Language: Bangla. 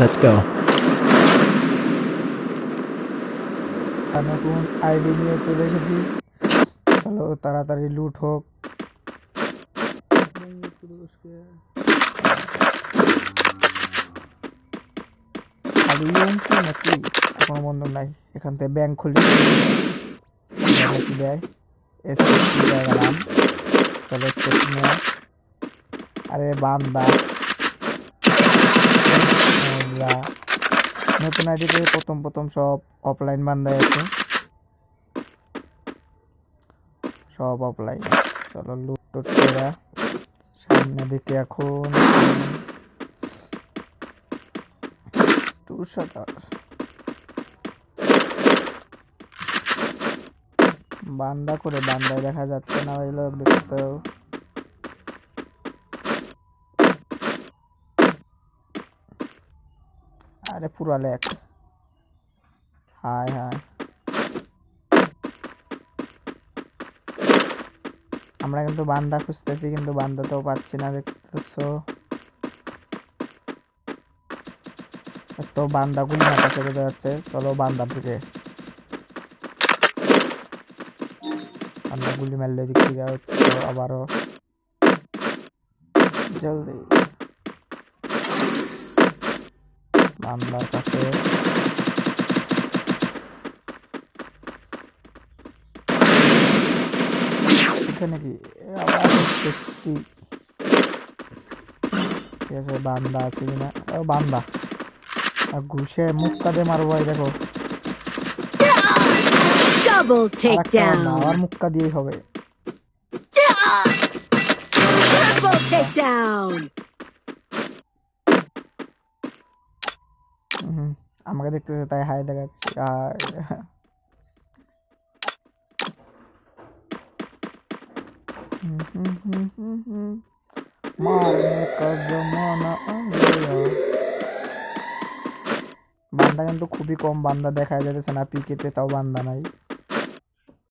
Let's go. নতুন আইডি নিয়ে চলে এসেছি। চলো তাড়াতাড়ি লুট হোক। খালি এমপি নাকি কোনো বন্ধু নাই। এখান থেকে ব্যাংক খুলি, কি দেয় এসএফটি দেয় গেলাম। চলো এসএফটি নেওয়া। আরে বান্দা নতুন আইডিতে প্রথম সব অফলাইন বান্দায় আছে, সব অফলাইন। চলো লুট টুট করে সামনে দিকে এখন 200 বান্দা করে বান্দায় দেখা যাচ্ছে না ওই লোক দেখতেও। আরে পুরা লেক। হায় হায়, আমরা কিন্তু বান্দা খুঁজতেছি কিন্তু বান্দা তো পাচ্ছি না, দেখতেছো তো বান্দাগুলি মাথা চলে যাচ্ছে। চলো বান্দার দিকে, বান্দা গুলি মারলে দিক থেকে আবারও জলদি বান্দার কাছে। নাকি আবার সত্যি ঠিক আছে, বান্দা আছে কিনা। বান্দা ঘুষে মুখ কাঁদে মারবো। দেখো আবার মুক্কা দিয়েই হবে। আমাকে দেখতেছে তাই হাই দেখাচ্ছি। বান্দা কিন্তু খুবই কম, বান্দা দেখা যাচ্ছে না পিকেতে, তাও বান্দা নাই।